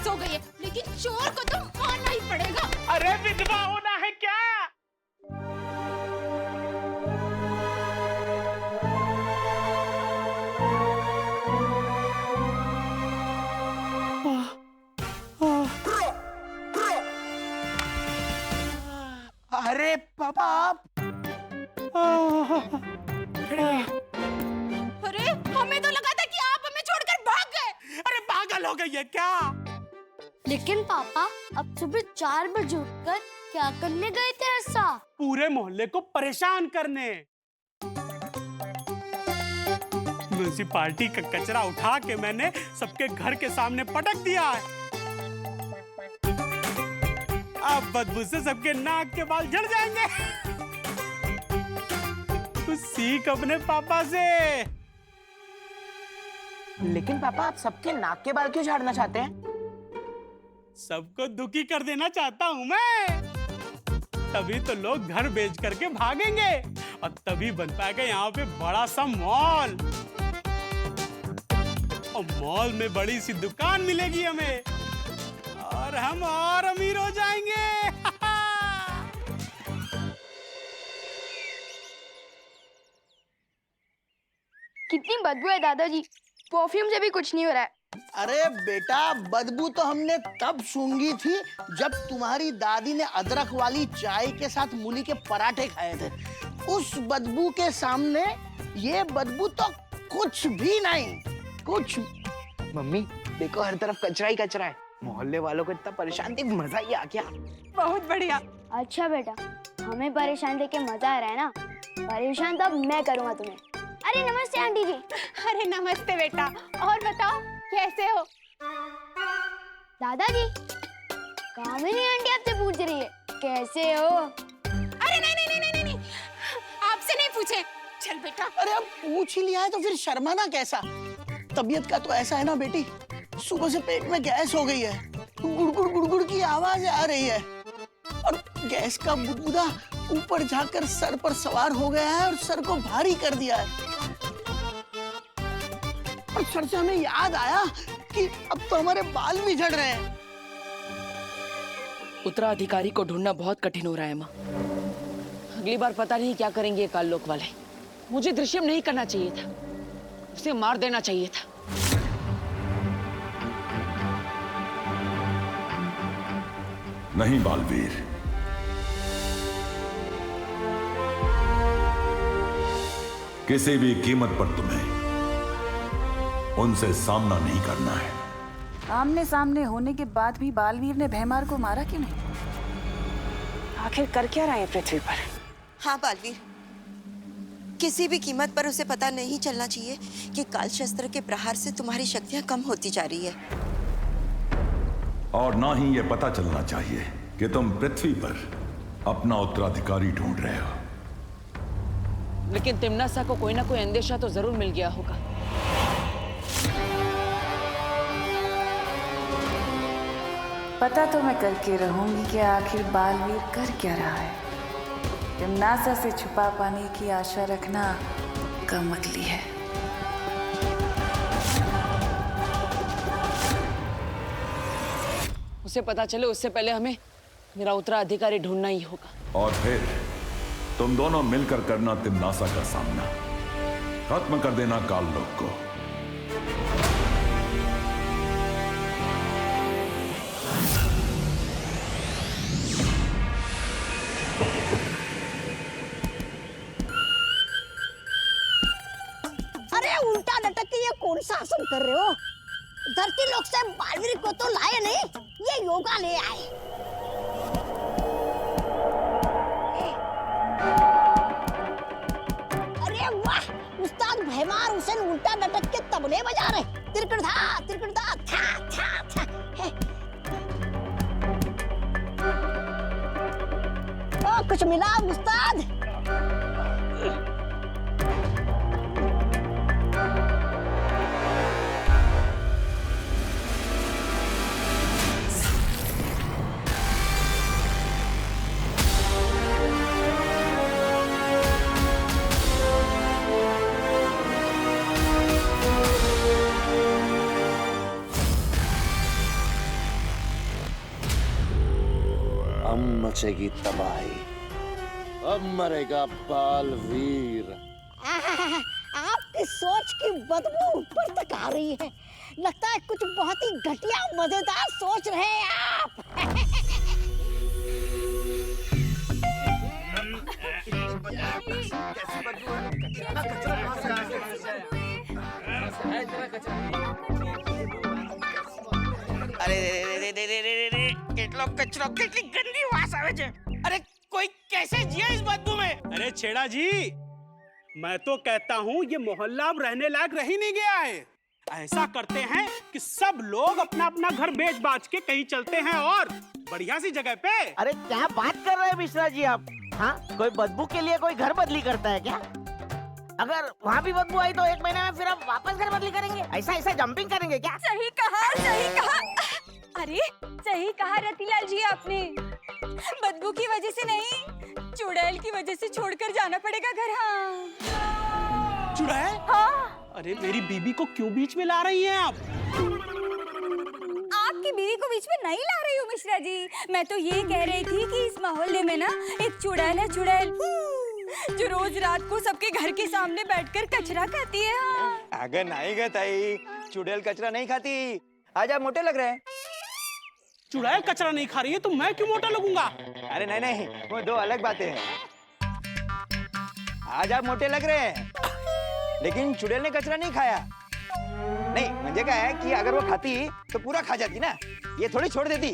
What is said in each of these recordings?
Gas हो गई है, लेकिन चोर को तो मारना ही पड़ेगा। अरे विधवा होना है क्या? अरे पापा आप अरे हमें तो लगा था कि आप हमें छोड़कर भाग गए। अरे पागल हो गई है क्या? लेकिन पापा अब सुबह 4 बजे उठकर क्या करने गए थे ऐसा? पूरे मोहल्ले को परेशान करने। म्युनिसिपालिटी का कचरा उठा के मैंने सबके घर के सामने पटक दिया है। अब बदबू से सबके नाक के बाल झड़ जाएंगे। तू सीख अपने पापा से। लेकिन पापा आप सबके नाक के बाल क्यों झाड़ना चाहते हैं? सबको दुखी कर देना चाहता हूं मैं। तभी तो लोग घर बेच करके भागेंगे और तभी बन पाएगा यहाँ पे बड़ा सा मॉल। और मॉल में बड़ी सी दुकान मिलेगी हमें और हम और अमीर हो जाएंगे। कितनी बदबू है दादाजी, परफ्यूम से भी कुछ नहीं हो रहा है। अरे बेटा बदबू तो हमने तब सूंघी थी जब तुम्हारी दादी ने अदरक वाली चाय के साथ मूली के पराठे खाए थे। उस बदबू के सामने ये बदबू तो कुछ भी नहीं, कुछ। मम्मी देखो हर तरफ कचरा ही कचरा है। मोहल्ले वालों को इतना परेशान देख मजा ही आ गया। बहुत बढ़िया। अच्छा बेटा, हमें परेशान देख के मजा आ रहा है ना? परेशान तो अब मैं करूँगा तुम्हें। अरे नमस्ते आंटी जी। अरे नमस्ते बेटा, और बताओ कैसे हो? दादाजी, कामिनी आंटी आपसे पूछ रही है कैसे हो? अरे नहीं, आपसे नहीं पूछे। चल बेटा। अरे अब पूछ ही लिया है तो फिर शर्माना कैसा? तबीयत का तो ऐसा है ना बेटी, सुबह से पेट में गैस हो गई है, गुड़गुड़ गुड़गुड़ की आवाज आ रही है और गैस का बुदबुदा ऊपर जाकर सर पर सवार हो गया है और सर को भारी कर दिया है। और सर से हमें याद आया कि अब तो हमारे बाल भी झड़ रहे हैं। उत्तराधिकारी को ढूंढना बहुत कठिन हो रहा है माँ। अगली बार पता नहीं क्या करेंगे ये काललोक वाले। मुझे दृश्यम नहीं करना चाहिए था, उसे मार देना चाहिए था। नहीं बालवीर, किसी भी कीमत पर तुम्हें उनसे सामना नहीं करना है। आमने सामने होने के बाद भी बालवीर ने भैमार को मारा क्यों नहीं? आखिर कर क्या रहा है पृथ्वी पर? हाँ बालवीर, किसी भी कीमत पर उसे पता नहीं चलना चाहिए कि काल शस्त्र के प्रहार से तुम्हारी शक्तियां कम होती जा रही है। और ना ही ये पता चलना चाहिए कि तुम पृथ्वी पर अपना उत्तराधिकारी ढूंढ रहे हो। लेकिन तिम्नासा को कोई ना कोई अंदेशा तो जरूर मिल गया होगा। पता तो मैं करके रहूंगी कि आखिर बालवीर कर क्या रहा है। तिम्नासा से छुपा पाने की आशा रखना कम अकली है। उसे पता चले उससे पहले हमें मेरा उत्तराधिकारी ढूंढना ही होगा। और फिर तुम दोनों मिलकर करना तिम्नासा का सामना, खत्म कर देना काललोक को। अरे उल्टा लटक के ये कौन सा आसन कर रहे हो? धरती लोक से बालवीर को तो लाए नहीं, ये योगा ले आए। अरे वाह, उस्ताद भैमार हुसैन उल्टा लटक के तबले बजा रहे। तिरकड़धा तिरकड़धा था था था। ओ कुछ मिला उस्ताद? अब मचेगी तबाही, अब मरेगा बालवीर। आपकी सोच की बदबू ऊपर तक आ रही है। लगता है कुछ बहुत ही घटिया मजेदार सोच रहे हैं आप। અરે રે રે રે રે રે રે કેટલો કચરો, કેટલી ગંદી વાસ આવે છે। अरे कोई कैसे जिया इस बदबू में? अरे छेड़ा जी, मैं तो कहता हूँ ये मोहल्ला अब रहने लायक रह ही नहीं गया है। ऐसा करते हैं कि सब लोग अपना अपना घर बेच बाच के कहीं चलते हैं और बढ़िया सी जगह पे। अरे क्या बात कर रहे हैं मिश्रा जी आप? हाँ, कोई बदबू के लिए कोई घर बदली करता है क्या? अगर वहाँ भी बदबू आई तो 1 महीने में फिर हम वापस घर बदली करेंगे? ऐसा जंपिंग करेंगे क्या? सही कहा, सही कहा। अरे सही कहा रतीलाल जी आपने। बदबू की वजह से नहीं, चुड़ैल की वजह से छोड़कर जाना पड़ेगा घर। हाँ। चुड़ैल? हाँ। अरे मेरी बीबी को क्यों बीच में ला रही हैं आप? आपकी बीवी को बीच में नहीं ला रही हूँ मिश्रा जी। मैं तो ये कह रही थी कि इस मोहल्ले में ना एक चुड़ैल है, चुड़ैल, जो रोज रात को सबके घर के सामने बैठकर कचरा खाती है। हाँ। अगर नहीं गए ताई, चुड़ैल कचरा नहीं खाती। आज आप मोटे लग रहे हैं। चुड़ैल कचरा नहीं खा रही है तो मैं क्यों मोटा लगूंगा? अरे नहीं नहीं, वो दो अलग बातें हैं। आज आप मोटे लग रहे हैं, लेकिन चुड़ैल ने कचरा नहीं खाया। नहीं, मुझे क्या है कि अगर वो खाती तो पूरा खा जाती ना, ये थोड़ी छोड़ देती।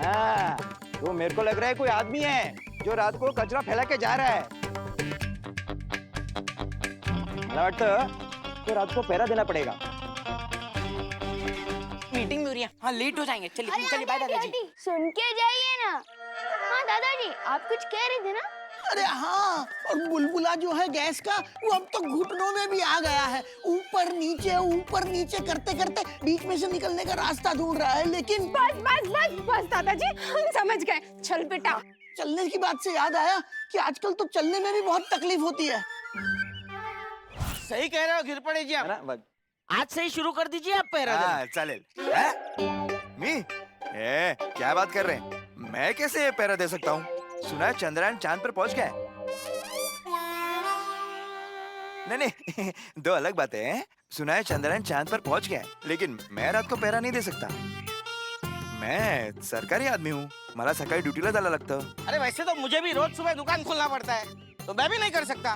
हाँ, तो मेरे को लग रहा है कोई आदमी है जो रात को कचरा फैला के जा रहा है। मला वाटतं तो रात को पहरा देना पड़ेगा। मीटिंग में हो रही है। हाँ, लेट हो जाएंगे। चलिए चलिए, बाय दादाजी। सुन के जाइए ना। हाँ दादाजी, आप कुछ कह रहे थे ना? अरे हाँ, और बुलबुला जो है गैस का, वो अब तो घुटनों में भी आ गया है। ऊपर नीचे करते करते बीच में से निकलने का रास्ता ढूंढ रहा है, लेकिन बस दादाजी, हम समझ गए। चल बेटा। चलने की बात से याद आया कि आजकल तो चलने में भी बहुत तकलीफ होती है। सही कह रहे हो, गिर पड़े जी आप। आज से ही शुरू कर दीजिए आप पैरा देना। चालेल। मी क्या बात कर रहे हैं? मैं कैसे पैरा दे सकता हूँ? सुना है चंद्रयान चांद पर पहुंच गया है। नहीं, दो अलग बातें हैं। सुना है चंद्रयान चांद पर पहुंच गया है, लेकिन मैं रात को पैरा नहीं दे सकता। मैं सरकारी आदमी हूँ, मला सकाळी ड्यूटीला जायला लागतं। अरे वैसे तो मुझे भी रोज सुबह दुकान खोलना पड़ता है, तो मैं भी नहीं कर सकता।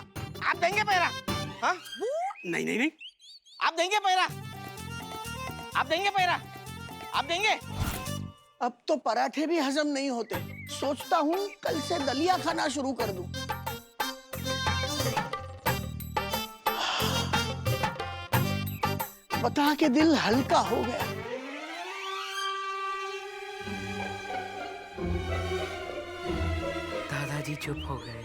आप देंगे पैरा? हाँ? नहीं, आप देंगे पैरा? आप देंगे पैरा? आप देंगे? अब तो पराठे भी हजम नहीं होते। सोचता हूँ कल से दलिया खाना शुरू कर दूं। बता के दिल हल्का हो गया। दादाजी चुप हो गए।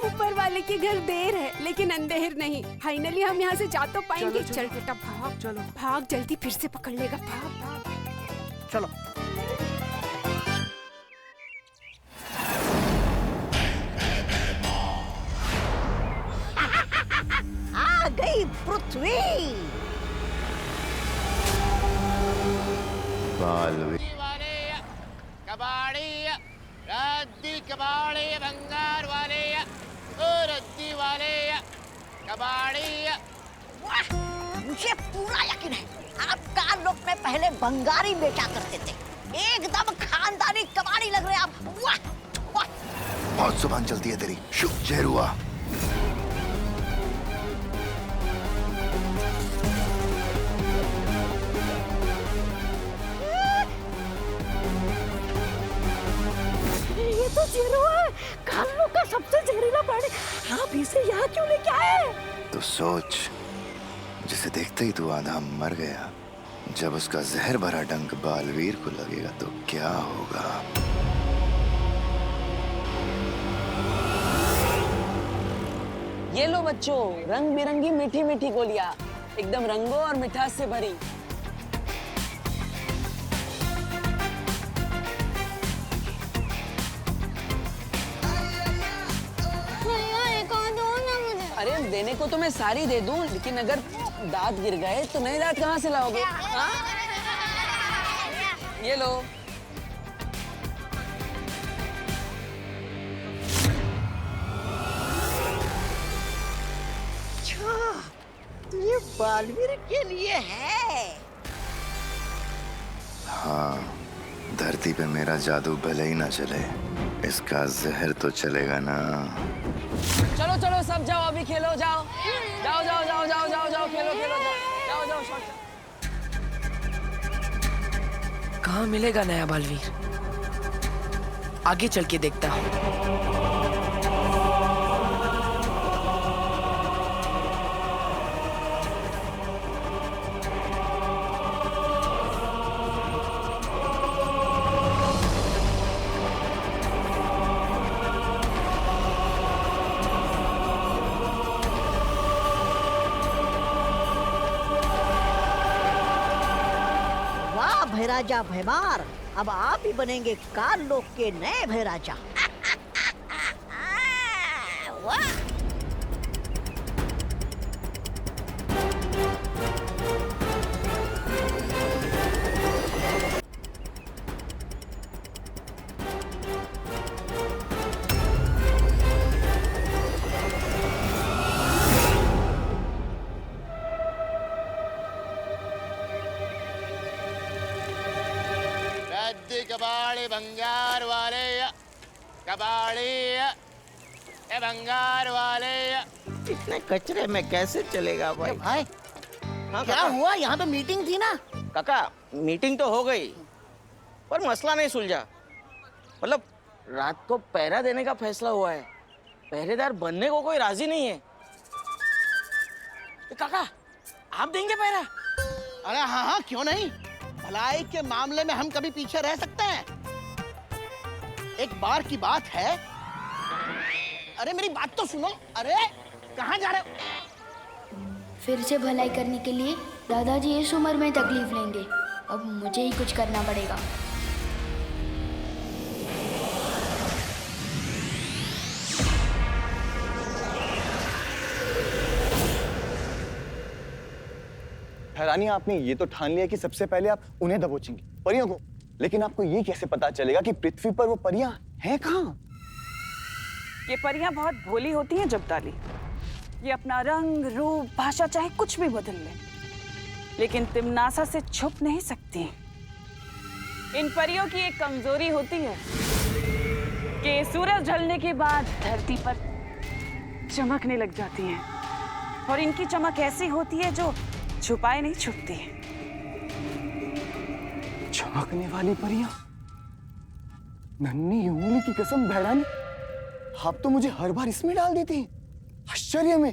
ऊपर वाले के घर देर है, लेकिन अंधेर नहीं। फाइनली हम यहाँ से जा तो पाएंगे। चल बेटा, भाग। चलो भाग, जल्दी फिर से पकड़ लेगा। भाग। चलो। आ गई पृथ्वी। बालवीर कबाड़ी रद्दी, कबाड़ी भंगार वाले, ओ रद्दी वाले कबाड़ी। मुझे पूरा यकीन है आप काल लोग में पहले बंगारी बेचा करते थे। एकदम खानदानी कबाड़ी लग रहे हैं आप। वाह। बहुत जुबान चलती है तेरी, शुभ जहरुआ। ये तो जीरो है, कानों का सबसे जहरीला प्राणी। आप इसे यहाँ क्यों लेके आए? तो सोच, जिसे देखते ही तू आधा मर गया, जब उसका जहर भरा डंक बालवीर को लगेगा तो क्या होगा? ये लो बच्चों, रंग बिरंगी मीठी मीठी गोलियां, एकदम रंगों और मिठास से भरी। अरे देने को तो मैं सारी दे दूं, लेकिन अगर दांत गिर गए तो नए दांत कहाँ से लाओगे? हाँ? ये लो। अच्छा, तो ये बालवीर के लिए है। हाँ, धरती पे मेरा जादू भले ही ना चले, इसका जहर तो चलेगा ना। चलो चलो सब जाओ, अभी खेलो, जाओ जाओ जाओ जाओ जाओ जाओ जाओ खेलो खेलो जाओ जाओ जाओ। कहाँ मिलेगा नया बालवीर? आगे चल के देखता हूँ। भैराजा भैमार, अब आप ही बनेंगे काल लोक के नए भैराजा। वाह! कबाड़ी भंगार वाले, कबाड़ी ए भंगार वाले। इतने कचरे में कैसे चलेगा भाई? भाई क्या हुआ? यहाँ पे मीटिंग थी ना? काका, मीटिंग तो हो गई पर मसला नहीं सुलझा। मतलब रात को पहरा देने का फैसला हुआ है, पहरेदार बनने को कोई राजी नहीं है। काका, आप देंगे पहरा? अरे हाँ हाँ, क्यों नहीं। भलाई के मामले में हम कभी पीछे रह सकते हैं? एक बार की बात है। अरे मेरी बात तो सुनो। अरे कहाँ जा रहे हो? फिर से भलाई करने के लिए दादाजी इस उम्र में तकलीफ लेंगे। अब मुझे ही कुछ करना पड़ेगा। हैरानी, आपने ये तो ठान लिया कि सबसे पहले आप उन्हें दबोचेंगे, परियों को। लेकिन आपको ये कैसे पता चलेगा कि पृथ्वी पर वो परियां हैं कहाँ? ये परियां बहुत भोली होती हैं जब्दाली। ये अपना रंग, रूप, भाषा चाहे कुछ भी बदल ले, लेकिन तिमनासा से छुप नहीं सकती। इन परियों की एक कमजोरी होती है कि सूरज ढलने के बाद धरती पर चमकने लग जाती हैं, और इनकी चमक ऐसी होती है जो छुपाए नहीं छुपती। चमकने वाली परियां? नन्ही उंगली की कसम भैरानी, आप तो मुझे हर बार इसमें डाल देती हैं, आश्चर्य में।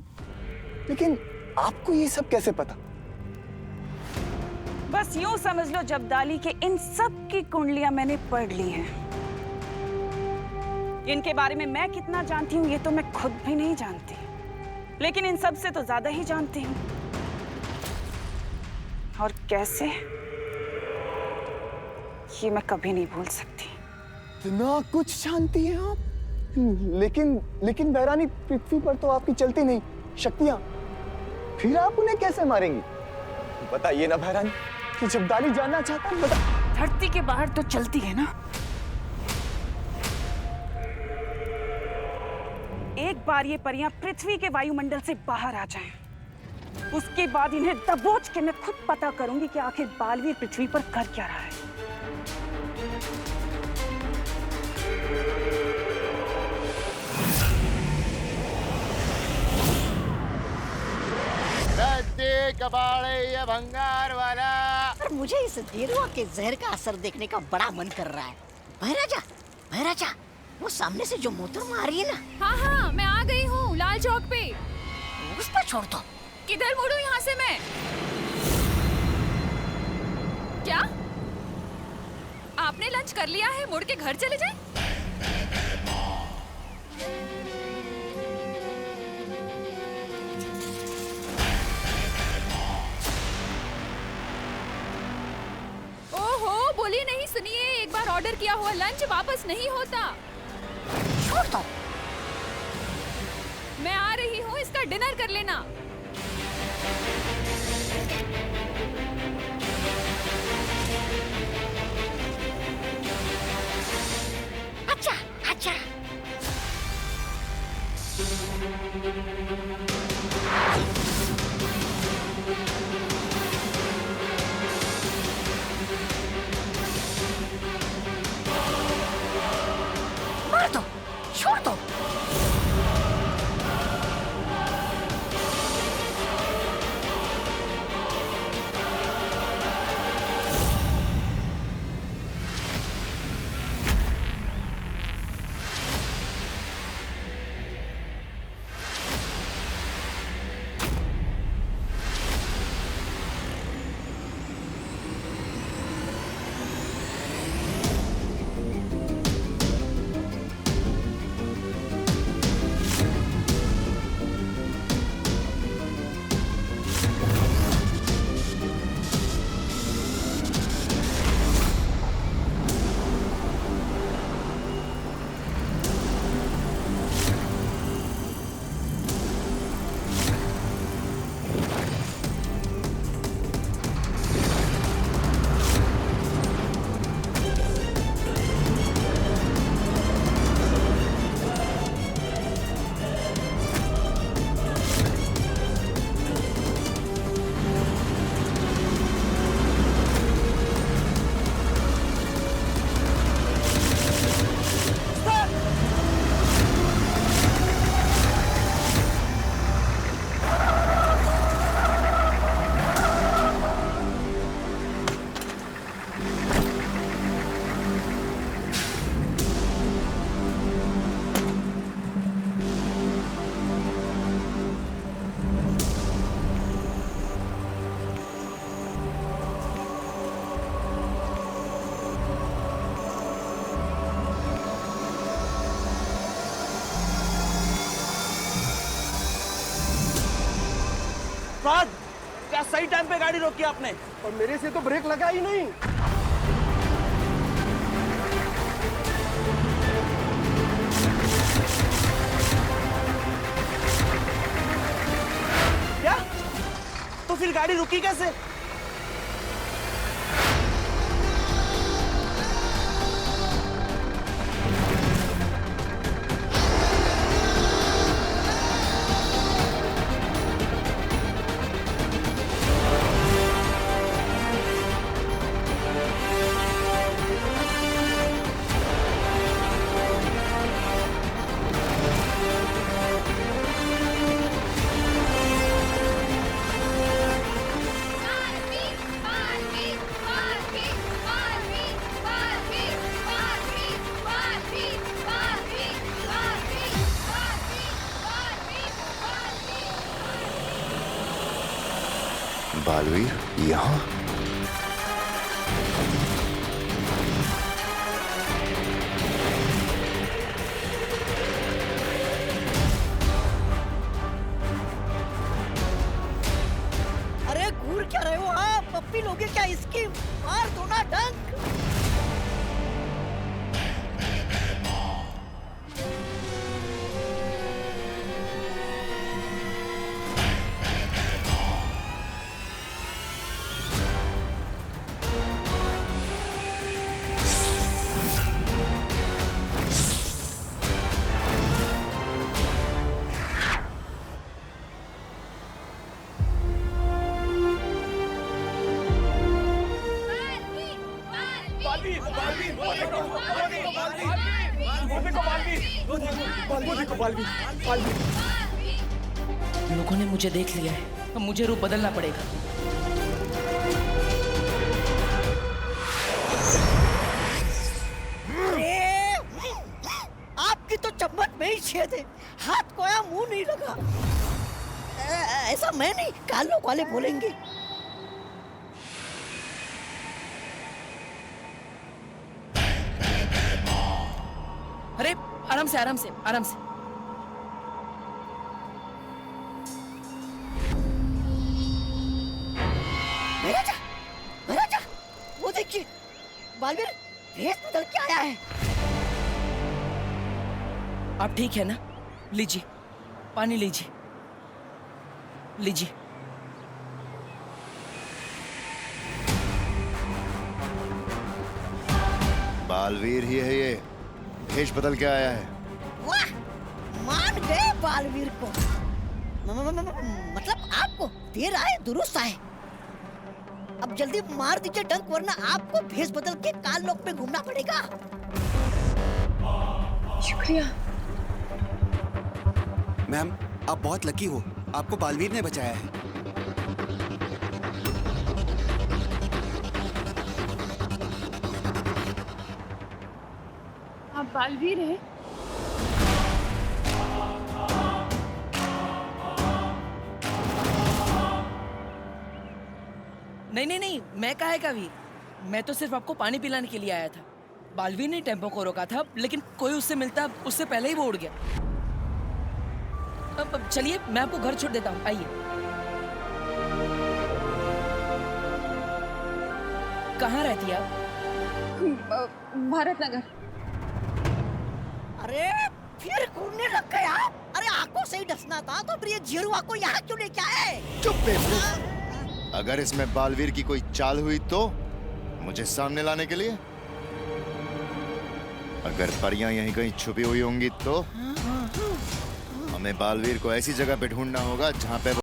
लेकिन आपको ये सब कैसे पता? बस यूं समझ लो जब्दाली के इन सब की कुंडलियां मैंने पढ़ ली हैं। इनके बारे में मैं कितना जानती हूँ ये तो मैं खुद भी नहीं जानती, लेकिन इन सब से तो ज्यादा ही जानती हूँ। और कैसे, ये मैं कभी नहीं भूल सकती। इतना कुछ जानती हैं आप? लेकिन भैरानी, पृथ्वी पर तो आपकी चलती नहीं शक्तियां, फिर आप उन्हें कैसे मारेंगी? बताइए ना भैरानी, कि जब्दाली जानना चाहता है। धरती के बाहर तो चलती है ना। एक बार ये परियां पृथ्वी के वायुमंडल से बाहर आ जाएं, उसके बाद इन्हें दबोच के मैं खुद पता करूंगी कि आखिर बालवीर पृथ्वी पर कर क्या रहा है। कबाड़े ये भंगार वाला। पर मुझे इस देरुआ के जहर का असर देखने का बड़ा मन कर रहा है। भैराजा, भैराजा, वो सामने से जो मोहतरमा आ रही है ना? हाँ हाँ, मैं आ गई हूँ लाल चौक पे। उस पर छोड़ दो। किधर मुड़ूं यहाँ से मैं? क्या आपने लंच कर लिया है? मुड़ के घर चले जाएं? ओहो, बोलिए नहीं, सुनिए, एक बार ऑर्डर किया हुआ लंच वापस नहीं होता। छोड़ दो। मैं आ रही हूँ, इसका डिनर कर लेना। अच्छा अच्छा। उस्ताद, क्या सही टाइम पे गाड़ी रोकी आपने? और मेरे से तो ब्रेक लगा ही नहीं। क्या? तो फिर गाड़ी रुकी कैसे? बालवीर यहाँ? अरे घूर क्या रहे हो आप? पप्पी लोगे क्या इसकी? मार दो ना डंक। लोगों ने मुझे देख लिया है, अब मुझे रूप बदलना पड़ेगा। आपकी तो चम्मच में ही छेद है, हाथ कोया मुंह नहीं लगा। ऐसा मैं नहीं, काल लोग वाले बोलेंगे। अरे आराम से आराम से आराम से। महाराजा, वो देखिए, बालवीर भेष बदल के आया है। आप ठीक है ना? लीजिए, पानी लीजिए, लीजिए। बालवीर ही है ये, भेष बदल के आया है। वाह, मान गए बालवीर को। मतलब आपको देर आए दुरुस्त आए। अब जल्दी मार दीजिए डंक, वरना आपको भेष बदल के काल लोक में घूमना पड़ेगा। शुक्रिया। मैम, आप बहुत लकी हो, आपको बालवीर ने बचाया है। आप बालवीर हैं? नहीं नहीं नहीं, मैं काहे का वीर? मैं तो सिर्फ आपको पानी पिलाने के लिए आया था। बालवीर ने टेम्पो को रोका था, लेकिन कोई उससे मिलता उससे पहले ही वो उड़ गया। अब चलिए, मैं आपको घर छोड़ देता हूँ, आइए। कहाँ रहती है आप? भारत नगर। अरे फिर घूमने लग गए आप? अरे आंखों से ही डसना था तो फिर ये जीरुआ को यहाँ क्यों लेके आए? चुप बेवकूफ! अगर इसमें बालवीर की कोई चाल हुई तो मुझे सामने लाने के लिए? अगर परियां यहीं कहीं छुपी हुई होंगी तो हमें बालवीर को ऐसी जगह पे ढूंढना होगा जहाँ पे